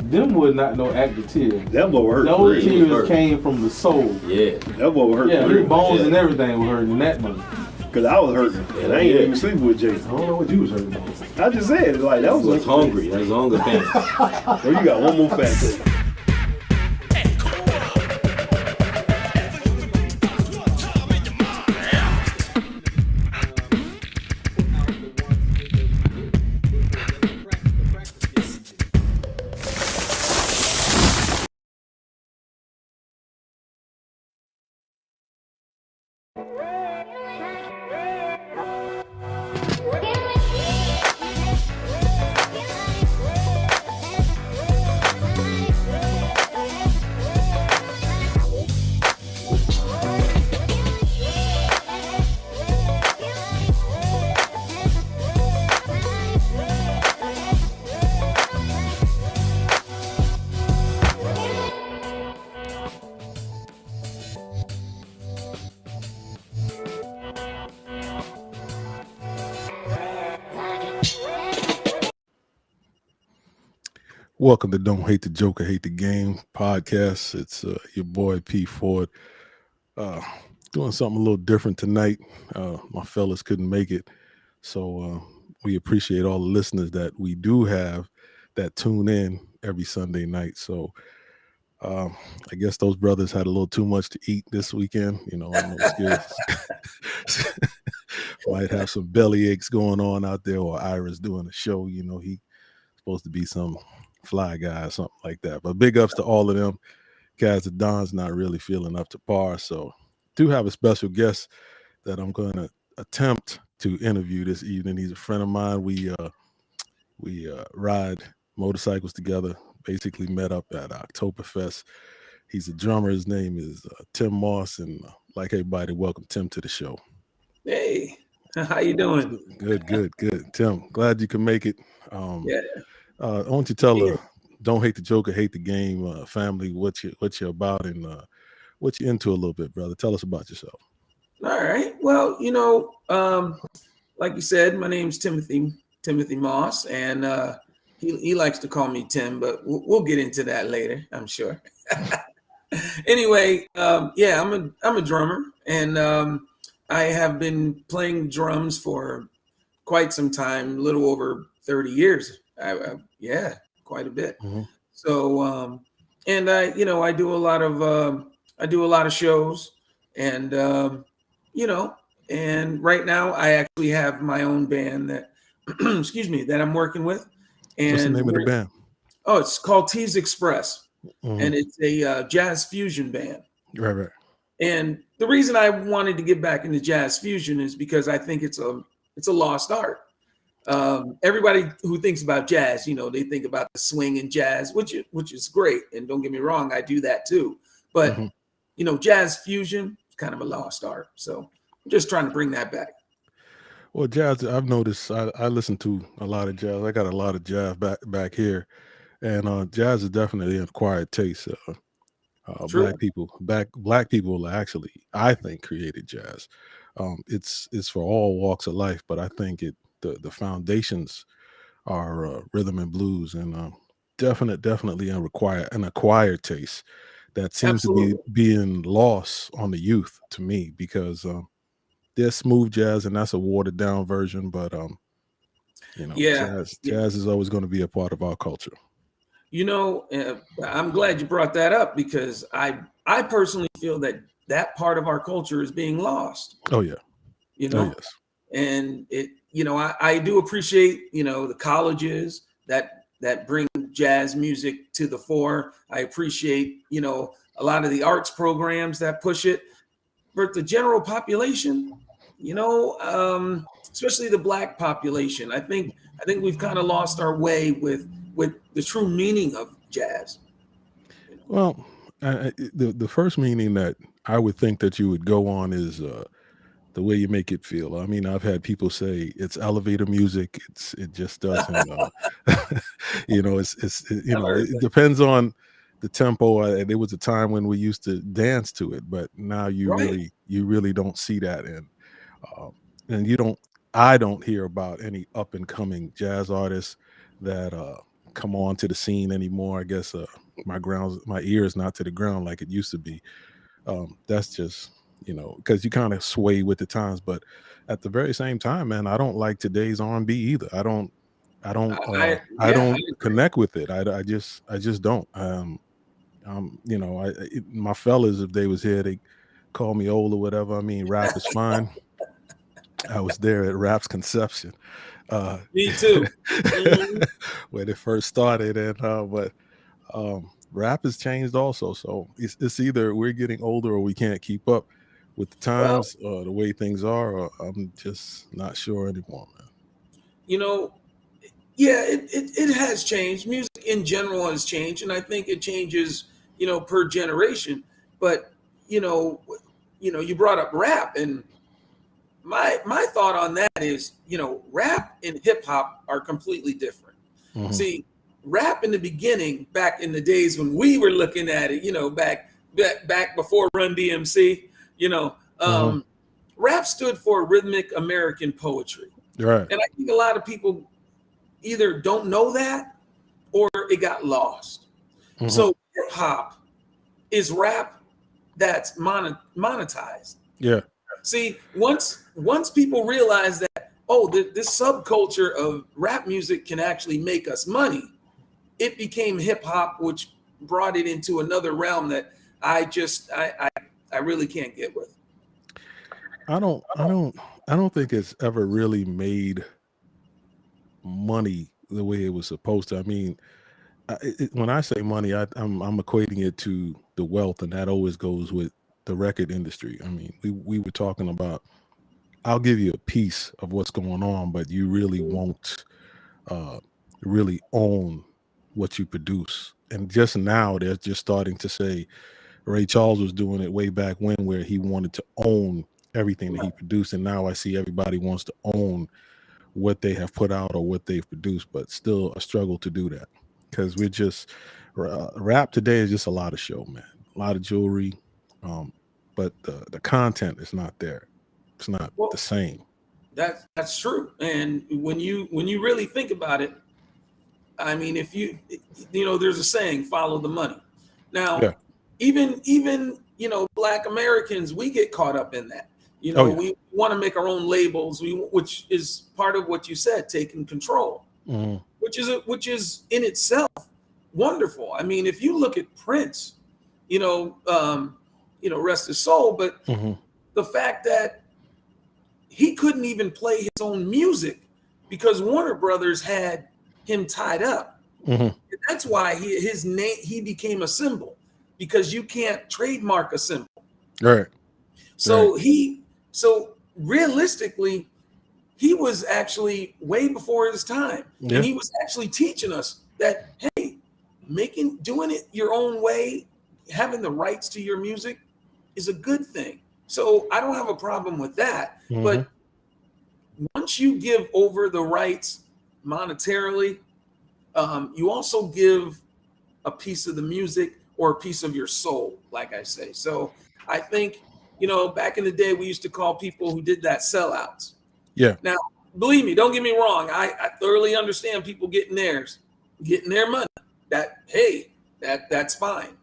Them was not no active tears. That boy hurt. Those tears came from the soul. Yeah. That boy hurt. Yeah, his bones and everything were hurting in that month. Cause I was hurting, and I ain't even sleeping with Jason. I don't know what you was hurting about. I just said, like, that was hungry. That was hunger pain. Oh, you got one more fact. Welcome to Don't Hate the Joker, Hate the Game podcast. It's your boy P. Ford doing something a little different tonight. My fellas couldn't make it, so we appreciate all the listeners that we do have that tune in every Sunday night. So I guess those brothers had a little too much to eat this weekend. You know, might have some belly aches going on out there, or Iris doing a show. You know, he's supposed to be some fly guy or something like that. But big ups to all of them. Guys, Don's not really feeling up to par. So do have a special guest that I'm going to attempt to interview this evening. He's a friend of mine. We ride motorcycles together, basically met up at Oktoberfest. He's a drummer. His name is Tim Moss. And like everybody, welcome Tim to the show. Hey, how you doing? Good. Tim, glad you can make it. Yeah. I want you to tell Don't Hate the Joker, Hate the Game family what you're about and what you're into a little bit, brother. Tell us about yourself. All right. Well, you know, like you said, my name's Timothy Moss, and he likes to call me Tim, but we'll get into that later, I'm sure. Anyway, yeah, I'm a drummer, and I have been playing drums for quite some time, a little over 30 years. Yeah, quite a bit. Mm-hmm. So, and I do a lot of shows, and and right now I actually have my own band that, excuse me, that I'm working with. And what's the name of the band? Oh, it's called Tees Express, Mm-hmm. and it's a jazz fusion band. Right. And the reason I wanted to get back into jazz fusion is because I think it's a lost art. Everybody who thinks about jazz, you know, they think about the swing and jazz, which is great. And don't get me wrong, I do that too. But, Mm-hmm. you know, jazz fusion is kind of a lost art. So I'm just trying to bring that back. Well, jazz, I've noticed I listen to a lot of jazz. I got a lot of jazz back here. And jazz is definitely an acquired taste. Black people actually, I think, created jazz. It's for all walks of life, but I think the foundations are rhythm and blues, and definitely an acquired taste that seems Absolutely. to be being lost on the youth to me, because there's smooth jazz and that's a watered down version, but jazz is always going to be a part of our culture. You know, I'm glad you brought that up, because I personally feel that part of our culture is being lost. Oh yeah. You know, Oh, yes. And it, you know, I do appreciate, you know, the colleges that bring jazz music to the fore. I appreciate, you know, a lot of the arts programs that push it. But the general population, you know, especially the Black population, I think we've kind of lost our way with the true meaning of jazz. Well, the first meaning that I would think that you would go on is the way you make it feel. I mean, I've had people say it's elevator music. It just doesn't. You know, it depends on the tempo. There was a time when we used to dance to it, but now you really don't see that, and I don't hear about any up and coming jazz artists that come on to the scene anymore. I guess my ear is not to the ground like it used to be. That's just, because you kind of sway with the times. But at the very same time, man, I don't like today's R&B either. I don't connect with it. I just don't. My fellas, if they was here, they call me old or whatever. I mean, rap is fine. I was there at rap's conception. Me too. When it first started, and but rap has changed also. So it's either we're getting older or we can't keep up with the times, the way things are, or I'm just not sure anymore, man. Yeah, it has changed. Music in general has changed, and I think it changes, per generation. But you brought up rap, and my thought on that is, rap and hip hop are completely different. Mhm. See, rap in the beginning, back in the days when we were looking at it, back before Run DMC, rap stood for rhythmic American poetry. Right. And I think a lot of people either don't know that or it got lost. Mhm. So hip hop is rap that's monetized. Yeah. See, once people realize that, this subculture of rap music can actually make us money, it became hip hop, which brought it into another realm that I really can't get with. I don't think it's ever really made money the way it was supposed to. I mean, when I say money, I'm equating it to the wealth, and that always goes with the record industry. I mean, we were talking about, I'll give you a piece of what's going on, but you really won't really own what you produce. And just now they're just starting to say, Ray Charles was doing it way back when, where he wanted to own everything that he produced, and now I see everybody wants to own what they have put out or what they've produced, but still a struggle to do that, because we're just rap today is just a lot of show, man, a lot of jewelry, but the content is not there. It's not the same. That's true. And when you really think about it, I mean, if there's a saying, follow the money. Now, Yeah. even Black Americans, we get caught up in that. Oh, yeah. We want to make our own labels, which is part of what you said, taking control, Mhm. which is in itself wonderful. I mean, if you look at Prince, rest his soul, but Mhm. the fact that he couldn't even play his own music because Warner Brothers had him tied up. Mhm. And that's why he became a symbol, because you can't trademark a symbol. Right. So so realistically, he was actually way before his time. Yeah. And he was actually teaching us that, hey, doing it your own way, having the rights to your music is a good thing. So I don't have a problem with that. Mhm. But once you give over the rights monetarily, you also give a piece of the music or a piece of your soul, like I say. So I think, back in the day, we used to call people who did that sellouts. Yeah. Now, believe me, don't get me wrong. I thoroughly understand people getting their money. That's fine.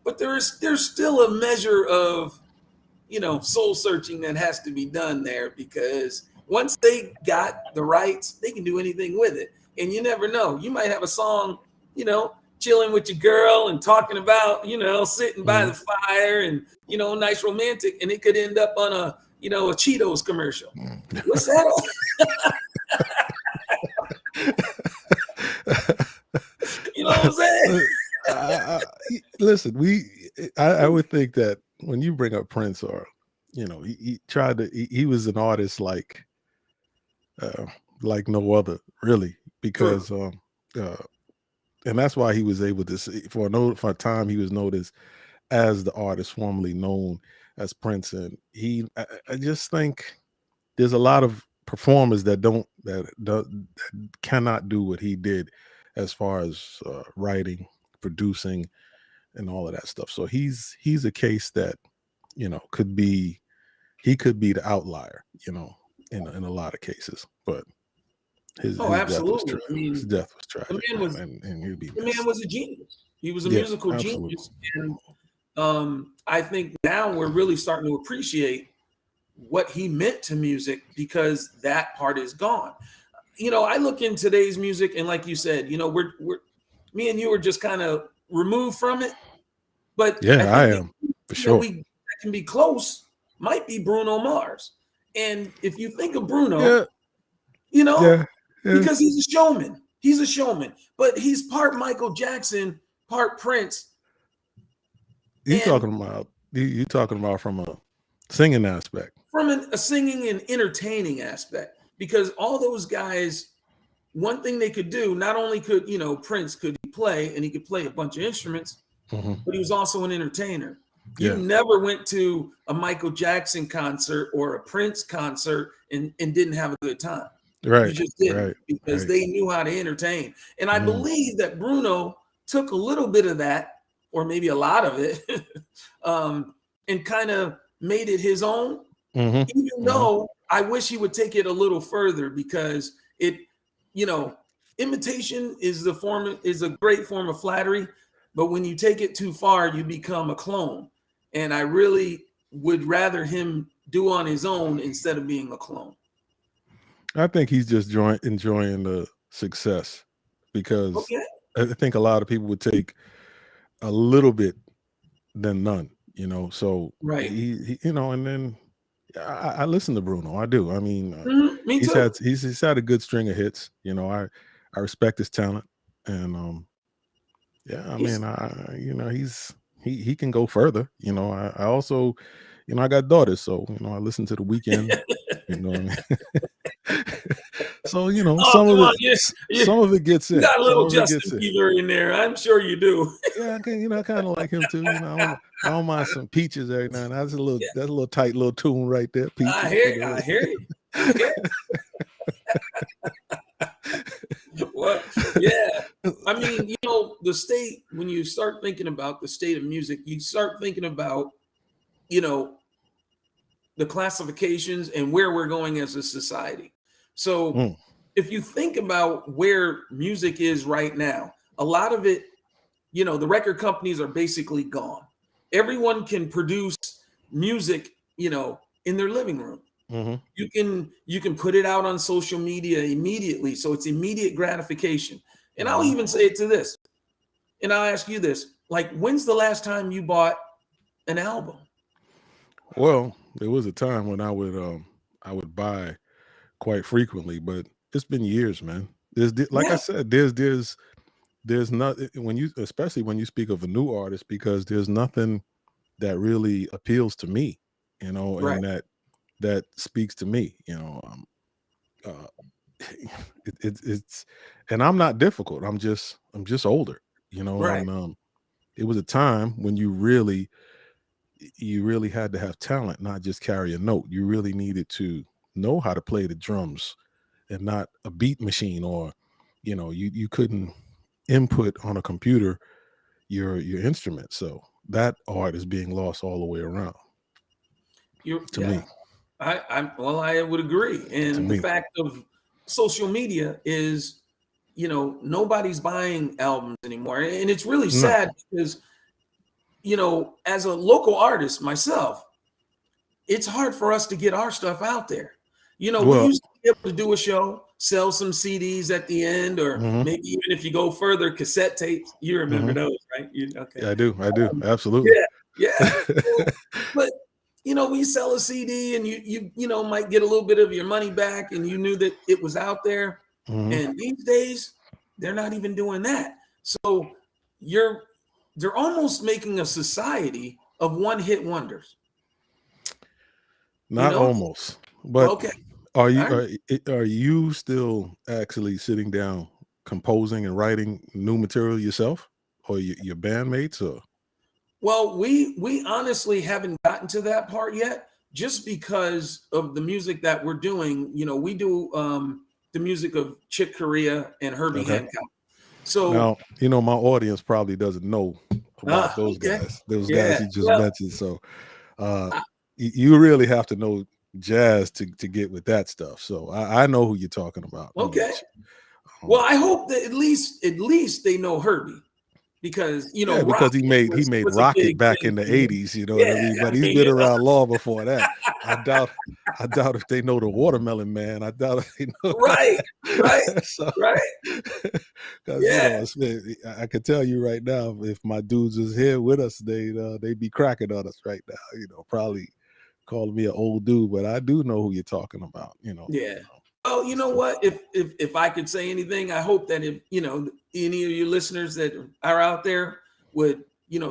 But there's still a measure of, soul searching that has to be done there, because once they got the rights, they can do anything with it. And you never know. You might have a song, chilling with your girl and talking about, sitting by the fire and, nice romantic, and it could end up on a Cheetos commercial. What's that all? You know what I'm saying? Listen, I would think that when you bring up Prince, or he tried to, he was an artist like no other, really, because and that's why he was able to see, for a time he was noticed as the artist formerly known as Prince. And I just think there's a lot of performers that cannot do what he did as far as writing, producing, and all of that stuff. So he's a case that could be the outlier, in a lot of cases. But His Oh, death was absolutely. tragic. I mean, His death was tragic, man was and he'd be the man missed. was a genius. He was a Yeah, musical absolutely. genius, and I think now we're really starting to appreciate what he meant to music because that part is gone. I look in today's music, and like you said, we're me and you are just kind of removed from it. But I Yeah, I think am for sure. we that can be close. Might be Bruno Mars, and if you think of Bruno, Yeah, yeah. because he's a showman. He's a showman, but he's part Michael Jackson, part Prince. You And talking about you talking about from a singing aspect. from a singing and entertaining aspect, because all those guys, one thing they could do, not only could Prince could play, and he could play a bunch of instruments, but he was also an entertainer. You never went to a Michael Jackson concert or a Prince concert and didn't have a good time. Right. You just didn't, right, because right. they knew how to entertain. And I believe that Bruno took a little bit of that, or maybe a lot of it, and kind of made it his own. Even though I wish he would take it a little further, because imitation is a great form of flattery, but when you take it too far, you become a clone. And I really would rather him do on his own instead of being a clone. I think he's just enjoying the success, because I think a lot of people would take a little bit than none, So Right. he and then I listen to Bruno. I do. I mean, Me too. he's had a good string of hits. I respect his talent, and he can go further. I also, I got daughters, so I listen to The Weeknd. So some of it gets in. You got a little Some of it Justin Bieber in there. I'm sure you do. Yeah, I kind of like him too. I don't mind some Peaches every now and then. That's a little tight little tune right there. Peaches. I hear you. Well, yeah. I mean, the state, when you start thinking about the state of music, you start thinking about, the classifications and where we're going as a society. So if you think about where music is right now, a lot of it, the record companies are basically gone. Everyone can produce music, in their living room. You can put it out on social media immediately. So it's immediate gratification. And I'll even say it to this. And I'll ask you this, like, when's the last time you bought an album? Well, there was a time when I would buy quite frequently, but it's been years, man. I said, there's nothing especially when you speak of a new artist, because there's nothing that really appeals to me, Right. and that speaks to me, it's and I'm not difficult. I'm just older, Right. and it was a time when you really had to have talent, not just carry a note. You really needed to know how to play the drums and not a beat machine, or you couldn't input on a computer your instrument. So that art is being lost all the way around. To me. I would agree. And the fact of social media is, nobody's buying albums anymore. And it's really sad because, as a local artist myself, it's hard for us to get our stuff out there. We used to be able to do a show, sell some CDs at the end, or maybe even if you go further, cassette tapes. You remember those, right? Okay. Yeah, I do. Absolutely. Yeah. But we sell a CD and you might get a little bit of your money back, and you knew that it was out there. And these days, they're not even doing that. So they're almost making a society of one-hit wonders. Not almost, but are you still actually sitting down composing and writing new material yourself, or your bandmates, or? Well, we honestly haven't gotten to that part yet, just because of the music that we're doing. We do the music of Chick Corea and Herbie Hancock. So now, my audience probably doesn't know about those guys. Those guys you just mentioned. So you really have to know Jazz to get with that stuff. So I know who you're talking about. Okay. Well, I hope that at least they know Herbie, because because Rocket he made was a Rocket big back thing in the for him. 80s, you know what I mean? But he's been around long before that. I doubt if they know the Watermelon Man. I doubt if they know. Right. So, Right. Because I can tell you right now, if my dudes was here with us, they'd be cracking on us right now. Probably calling me an old dude, but I do know who you're talking about. Yeah. Oh, you know what? If I could say anything, I hope that if any of your listeners that are out there would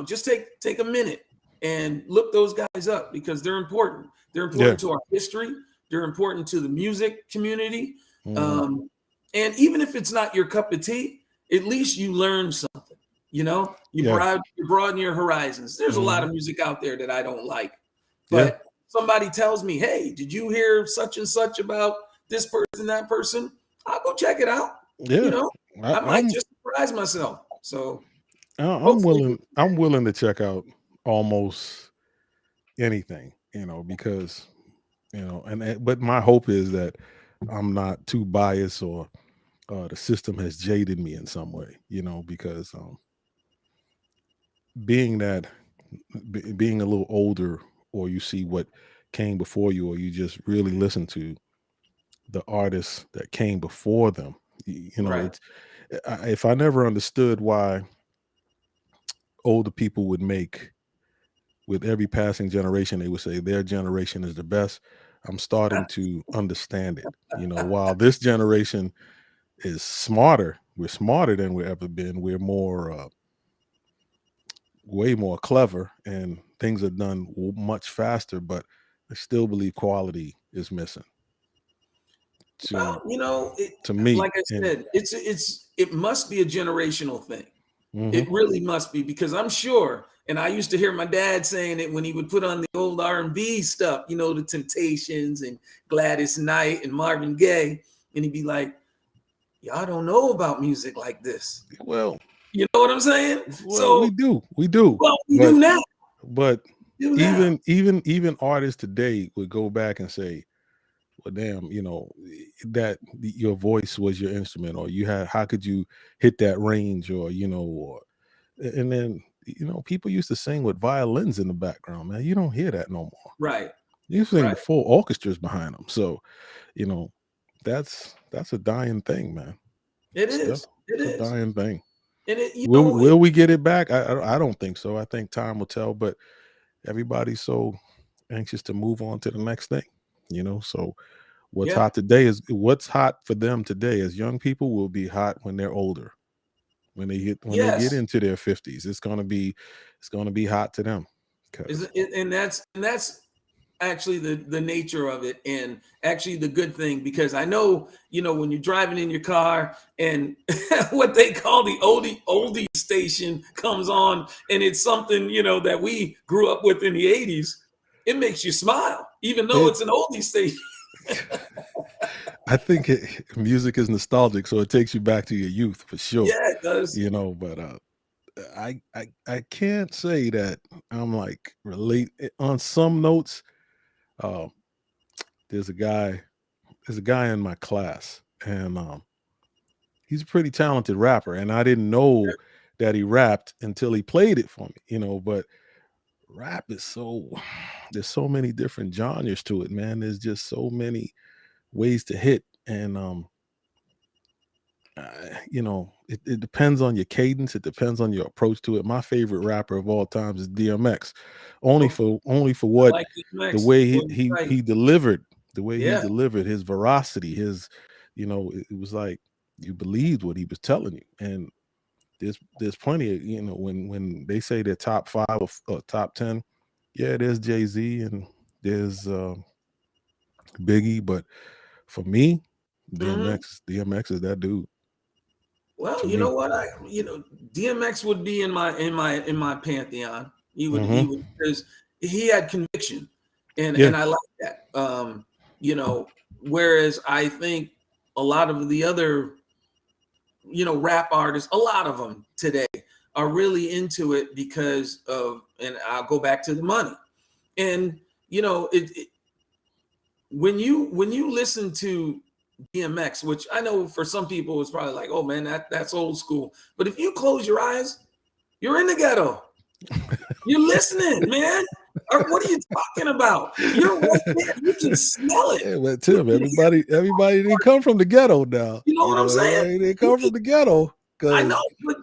just take a minute and look those guys up, because they're important. They're important to our history. They're important to the music community. Mm-hmm. And even if it's not your cup of tea, at least you learn something. You broaden your horizons. There's a lot of music out there that I don't like, but somebody tells me, "Hey, did you hear such and such about this person, that person?" I'll go check it out. Yeah, I might just surprise myself. So I'm willing to check out almost anything, because but my hope is that I'm not too biased, or the system has jaded me in some way, because being a little older, or you see what came before you, or you just really listen to the artists that came before them, Right. if I never understood why older people would make, with every passing generation, they would say their generation is the best. I'm starting to understand it. While this generation is smarter, we're smarter than we've ever been. We're way more clever, and things are done much faster, but I still believe quality is missing. To me, like I said, it must be a generational thing. Mm-hmm. It really must be, because I'm sure, and I used to hear my dad saying it when he would put on the old R&B stuff, the Temptations and Gladys Knight and Marvin Gaye, and he'd be like, "Y'all don't know about music like this." Well, you know what I'm saying? Well, so we do. Well, we do now. But even artists today would go back and say, "Well, damn, that your voice was your instrument, or how could you hit that range, or and then people used to sing with violins in the background, man. You don't hear that no more. Right. You sing with full orchestras behind them. So, that's a dying thing, man. It is a dying thing. And will we get it back? I don't think so. I think time will tell, but everybody's so anxious to move on to the next thing, so what's hot today is what's hot for them today as young people will be hot when they're older. When they get into their 50s, it's gonna be hot to them. And that's actually the nature of it, and actually the good thing, because I know when you're driving in your car and what they call the oldie station comes on, and it's something that we grew up with in the 80s, it makes you smile, even though it's an oldie station. I think music is nostalgic, so it takes you back to your youth for sure. Yeah, it does. But I can't say that I'm like relate on some notes. There's a guy in my class, and he's a pretty talented rapper, and I didn't know that he rapped until he played it for me. But rap is there's so many different genres to it, man. There's just so many ways to hit, and it depends on your cadence. It depends on your approach to it. My favorite rapper of all times is DMX, only for what the way he delivered, he delivered his veracity, his it was like you believed what he was telling you. And there's plenty of when they say they're top 5 or top 10, there's Jay-Z and there's Biggie, but for me, DMX is that dude. Well, you know what? DMX would be in my pantheon. He would because he had conviction, and I like that. Whereas I think a lot of the other, rap artists, a lot of them today are really into it because of, and I'll go back to the money, and when you listen to DMX, which I know for some people it's probably like, oh man, that's old school. But if you close your eyes, you're in the ghetto. You're listening, man. Or what are you talking about? You're right there. You can smell it. Yeah, but Tim, everybody didn't come from the ghetto now. You know what I'm saying? They come from the ghetto. I know, but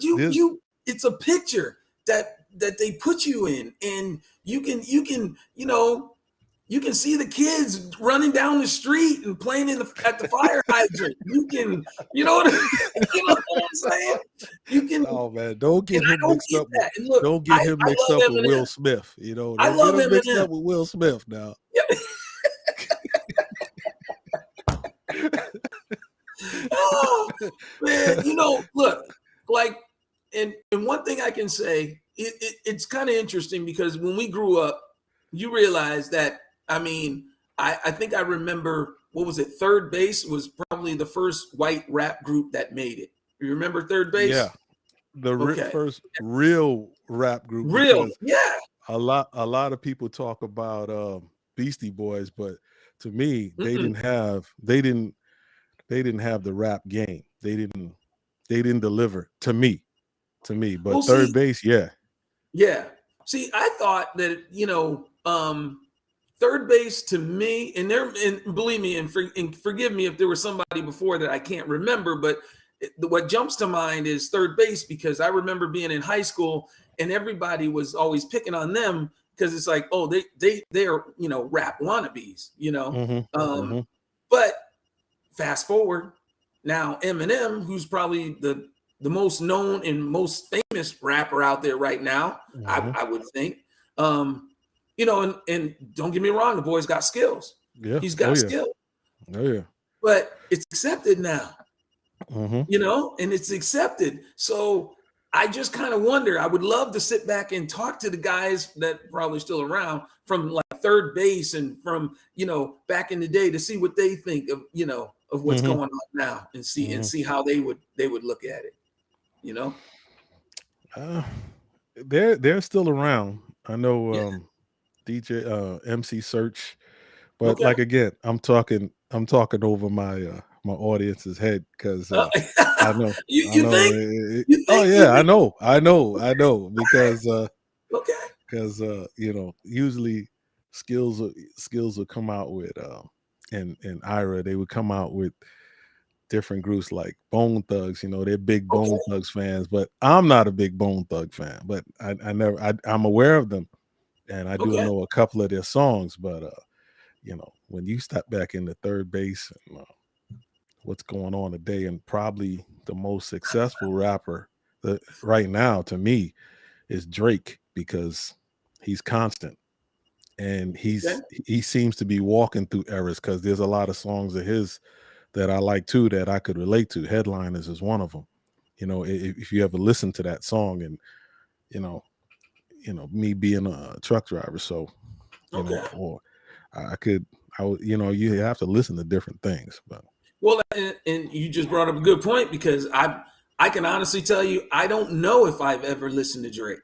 it's a picture that they put you in, and you can you can see the kids running down the street and playing at the fire hydrant. You know what I'm saying? You can. Oh man, don't get him mixed up. Look, don't get him mixed up with Will Smith. I love him mixed up with Will Smith now. Oh man, look, like, and one thing I can say, it's kind of interesting because when we grew up, you realize that. I mean, I think I remember, what was it? Third Base was probably the first white rap group that made it. You remember Third Base? Yeah, the first real rap group. Yeah. A lot of people talk about Beastie Boys, but to me, they didn't have the rap game. They didn't deliver to me. But Third Base, yeah. See, I thought that Third Base to me, and believe me, and forgive me if there was somebody before that I can't remember, but what jumps to mind is Third Base, because I remember being in high school and everybody was always picking on them because it's like, oh, they're rap wannabes, But fast forward now, Eminem, who's probably the most known and most famous rapper out there right now, I would think. And don't get me wrong, the boy's got skills. Yeah, he's got skills. Oh yeah, but it's accepted now. And it's accepted. So I just kind of wonder. I would love to sit back and talk to the guys that probably still around from like Third Base and from back in the day to see what they think of of what's going on now and see how they would look at it. They're still around. I know. DJ MC Search, but like again, I'm talking over my my audience's head because I know. You think? I know because usually skills will come out with and Ira, they would come out with different groups like Bone Thugs. They're big Bone Thugs fans, but I'm not a big Bone Thug fan. But I'm aware of them. And I do know a couple of their songs, but when you step back into Third Base and what's going on today, and probably the most successful rapper right now to me is Drake, because he's constant and he seems to be walking through eras, because there's a lot of songs of his that I like too that I could relate to. Headliners is one of them. If you ever listen to that song, and me being a truck driver, so or you have to listen to different things. But and you just brought up a good point, because I can honestly tell you I don't know if I've ever listened to Drake.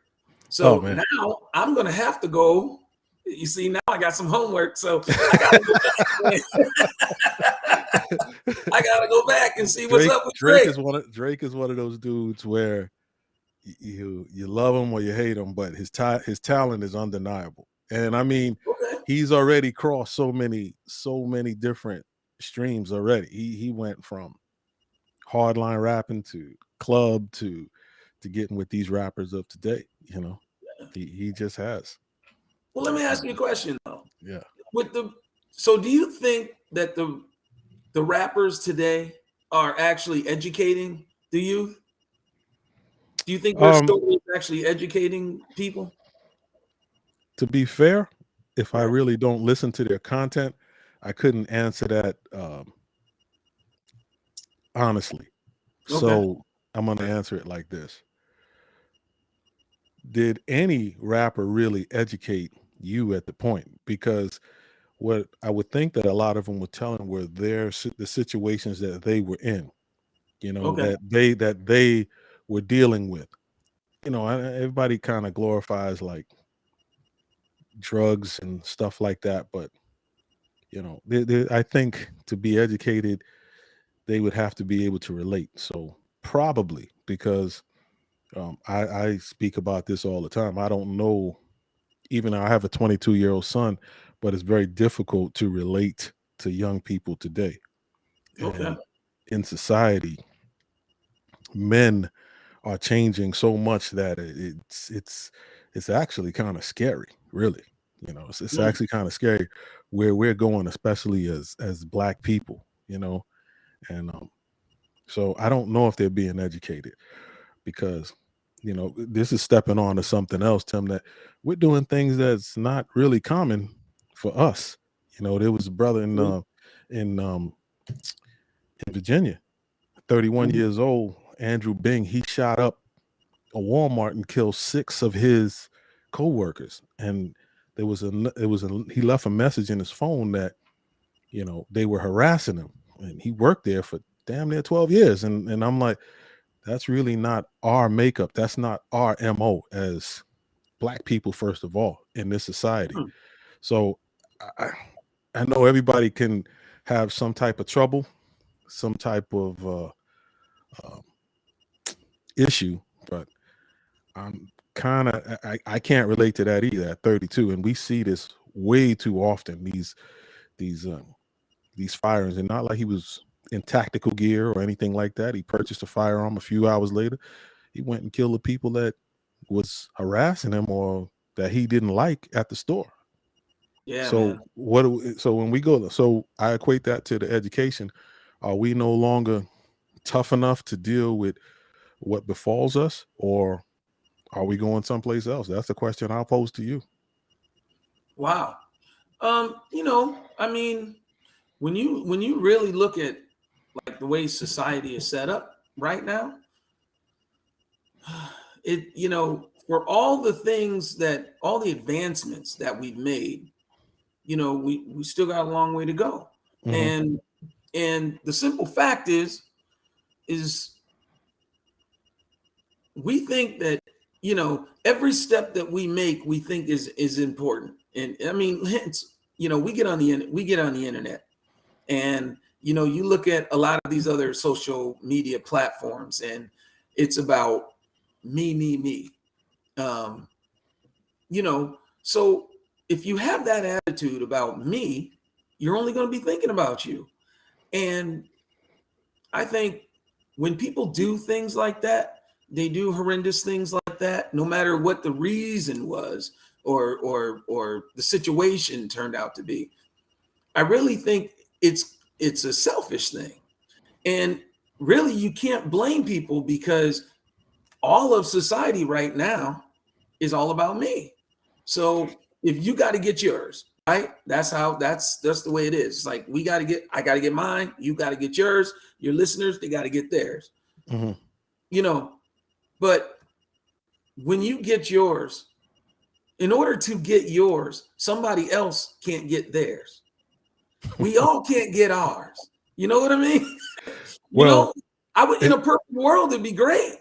So now I'm gonna have to go. You see, now I got some homework, so I gotta go back and see what's up with Drake. Drake is one of those dudes where you love him or you hate him, but his talent is undeniable. And I mean, he's already crossed so many different streams already. He went from hardline rapping to club to getting with these rappers of today. He just has. Well, let me ask you a question though. Yeah. So do you think that the rappers today are actually educating the youth? Do you think their story is actually educating people? To be fair, if I really don't listen to their content, I couldn't answer that honestly. So I'm going to answer it like this. Did any rapper really educate you at the point? Because what I would think that a lot of them were telling were the situations that they were in, that they were dealing with. Everybody kind of glorifies like drugs and stuff like that, but You know, I think to be educated, they would have to be able to relate. So probably because I speak about this all the time. I don't know, even I have a 22-year-old son, but it's very difficult to relate to young people today. Okay. And in society, men are changing so much that it's actually kind of scary, really. You know, it's Mm. actually kind of scary where we're going, especially as black people. You know, and so I don't know if they're being educated because you know this is stepping on to something else, Tim. That we're doing things that's not really common for us. You know, there was a brother in in Virginia, 31 Mhm. years old, Andrew Bing. He shot up a Walmart and killed 6 of his co-workers. And he left a message in his phone that, you know, they were harassing him. And he worked there for damn near 12 years. And I'm like, that's really not our makeup. That's not our MO as black people, first of all, in this society. Hmm. So I, I know everybody can have some type of trouble, some type of uh, issue, but I'm kind of I can't relate to that either at 32, and we see this way too often. These these firings, and not like he was in tactical gear or anything like that. He purchased a firearm a few hours later. He went and killed the people that was harassing him or that he didn't like at the store. Yeah, So man. so when we go, so I equate that to the education. Are we no longer tough enough to deal with what befalls us, or are we going someplace else? That's the question I'll pose to you. Wow. You know, I mean, when you really look at like the way society is set up right now, it, you know, for all the things that all the advancements that we've made, you know, we still got a long way to go. Hmm. And the simple fact is we think that, you know, every step that we make we think is important. And I mean, it's, you know, we get on the internet, and you know, you look at a lot of these other social media platforms, and it's about me. Um, you know, so if you have that attitude about me, you're only going to be thinking about you. And I think when people do things like that, they do horrendous things like that, no matter what the reason was or the situation turned out to be. I really think it's a selfish thing. And really you can't blame people because all of society right now is all about me. So if you got to get yours, right? That's the way it is. It's like I got to get mine, you got to get yours, your listeners, they got to get theirs. Hmm. You know, but when you get yours, in order to get yours, somebody else can't get theirs. We all can't get ours. You know what I mean? You Well, know, I would, in it, a perfect world, it'd be great.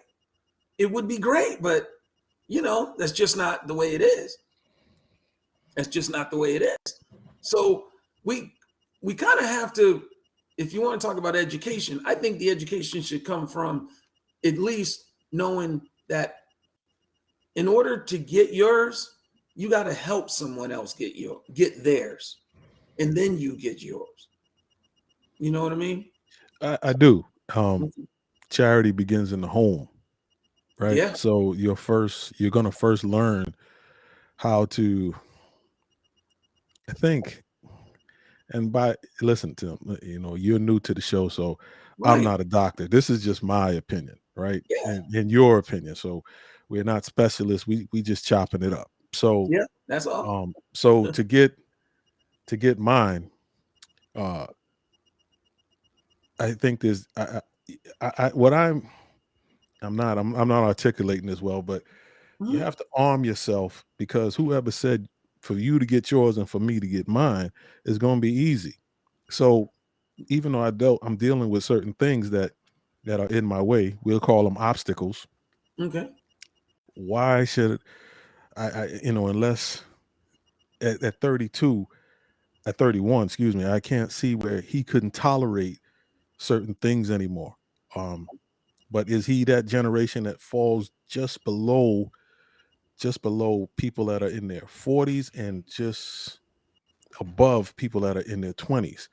It would be great, but you know, that's just not the way it is. That's just not the way it is. So we kind of have to, if you want to talk about education, I think the education should come from at least knowing that in order to get yours, you got to help someone else get theirs, and then you get yours. You know what I mean? I do. Charity begins in the home, right? Yeah. So you're gonna first learn how to, I think, and by listen to him, you know, you're new to the show, so I'm Right. not a doctor. This is just my opinion, right? Yeah. And your opinion. So we're not specialists. We just chopping it up. So Yeah. That's all. so to get mine, uh I think there's what I'm not articulating as well, but you Mhm. have to arm yourself because whoever said for you to get yours and for me to get mine is going to be easy. So even though I'm dealing with certain things that are in my way, we'll call them obstacles. Okay. Why should I you know, unless at 32, at 31, excuse me, I can't see where he couldn't tolerate certain things anymore. But is he that generation that falls just below people that are in their 40s and just above people that are in their 20s?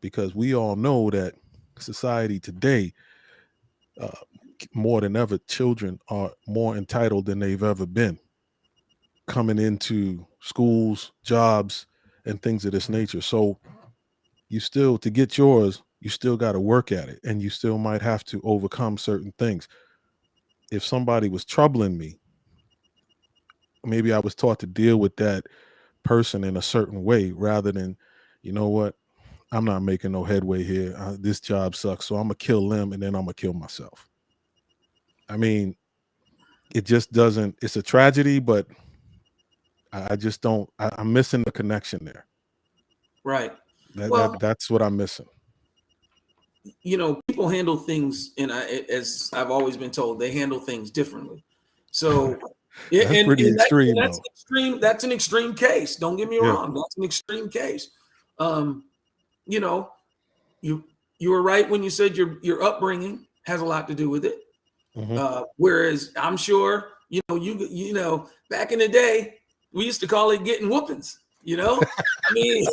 Because we all know that society today, more than ever, children are more entitled than they've ever been, coming into schools, jobs, and things of this nature. So you still, to get yours, you still got to work at it, and you still might have to overcome certain things. If somebody was troubling me, maybe I was taught to deal with that person in a certain way rather than, you know what, I'm not making no headway here. This job sucks, so I'm going to kill them and then I'm going to kill myself. I mean, it just doesn't, it's a tragedy, but I just don't, I'm missing the connection there. Right. That's what I'm missing. You know, people handle things, and as I've always been told, they handle things differently. So that's pretty extreme. That's extreme. That's an extreme case. Don't get me wrong. That's an extreme case. You know, you were right when you said your upbringing has a lot to do with it. Mm-hmm. Whereas I'm sure, you know, back in the day, we used to call it getting whoopings. You know, I mean,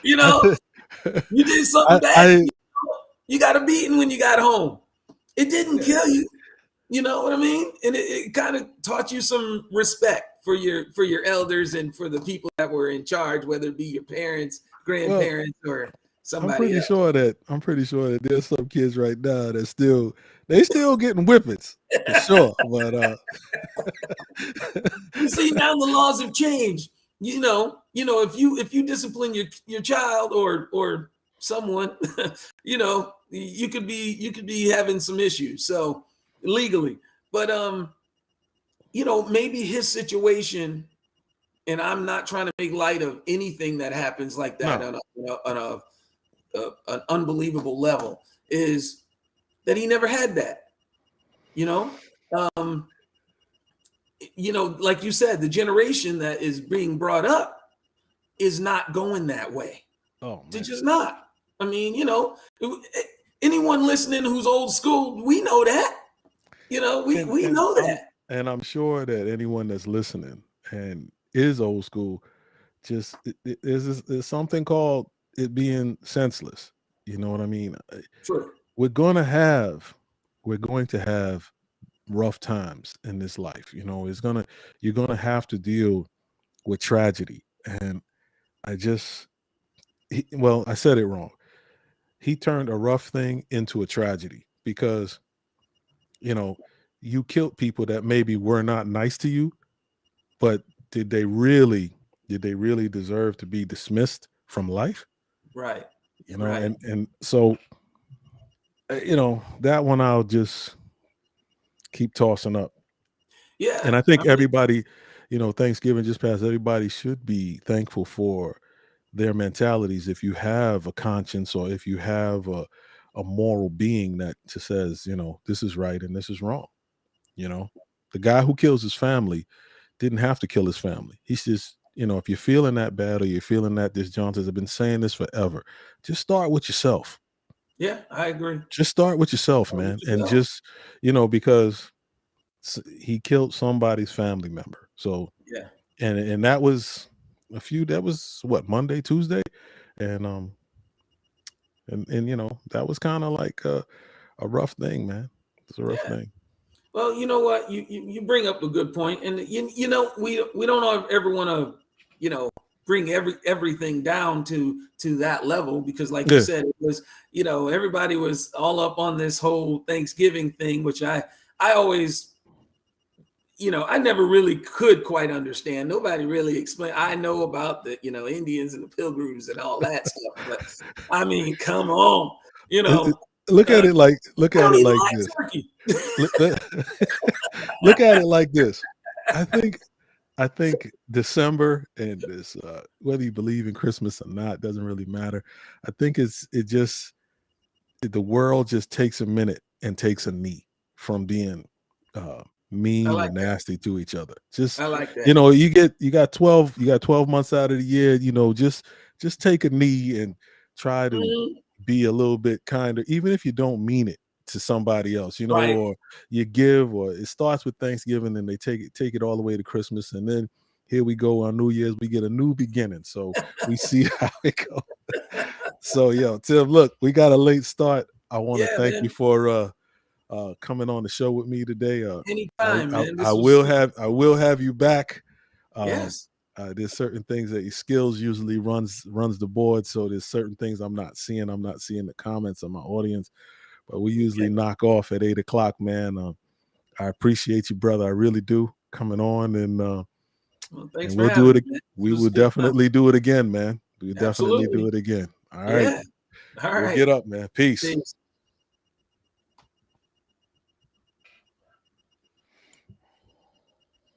you know, you did something bad. You got a beating when you got home. It didn't kill you. You know what I mean? And it kind of taught you some respect for your elders and for the people that were in charge, whether it be your parents, grandparents, or somebody. I'm pretty sure that there's some kids right now that still getting whippings for sure. But you see, now the laws have changed. You know, if you discipline your child or someone, you know, you could be having some issues. So legally, but you know, maybe his situation, and I'm not trying to make light of anything that happens like that on an unbelievable level, is that he never had that. You know, like you said, the generation that is being brought up is not going that way. Oh, man. They're just not. I mean, you know, anyone listening who's old school, we know that. You know, we know that. And I'm sure that anyone that's listening and is old school, just there's something called it being senseless. You know what I mean? Sure. We're going to have rough times in this life. You know, you're going to have to deal with tragedy. And I said it wrong. He turned a rough thing into a tragedy because, you know, you killed people that maybe were not nice to you, but did they really deserve to be dismissed from life? Right. You know, right. And so, you know, that one I'll just keep tossing up. Yeah. And I think everybody, you know, Thanksgiving just passed, everybody should be thankful for their mentalities. If you have a conscience or if you have a moral being that just says, you know, this is right and this is wrong. You know, the guy who kills his family didn't have to kill his family. He's just, you know, if you're feeling that bad or you're feeling that disjointed, I've been saying this forever, just start with yourself. Yeah, I agree. Just start with yourself, man. And just, you know, because he killed somebody's family member. So, yeah. And that was what, Monday, Tuesday. And you know, that was kind of like a rough thing, man. It's a rough thing. Well, you know what? You bring up a good point. And you know, we don't ever want to, you know, bring everything down to that level, because like you said, it was, you know, everybody was all up on this whole Thanksgiving thing, which I always, you know, I never really could quite understand. Nobody really explained. I know about the, you know, Indians and the Pilgrims and all that stuff, but I mean, come on, you know. Look at it like this. Look at it like this. I think December and this, whether you believe in Christmas or not, doesn't really matter. I think the world just takes a minute and takes a knee from being mean like or that. nasty to each other. Just, I like that. you know, you got 12 months out of the year, you know, just take a knee and try to be a little bit kinder, even if you don't mean it to somebody else, you know, Right. or you give, or it starts with Thanksgiving and they take it all the way to Christmas, and then here we go on New Year's, we get a new beginning. So we see how it goes. So yo, Tim, look, we got a late start. I want to Yeah, thank man. you for coming on the show with me today. Anytime, man. I will have you back. Yes. There's certain things that your skills usually runs the board, so there's certain things I'm not seeing the comments of my audience, but we usually knock off at 8:00, man. I appreciate you, brother. I really do, coming on, and Well, thanks and for we'll do having it. me, man. We It was will a good time. definitely do it again, man. We'll definitely Absolutely. do it again. All right. Yeah. All We'll right. get up, man. Peace. Peace.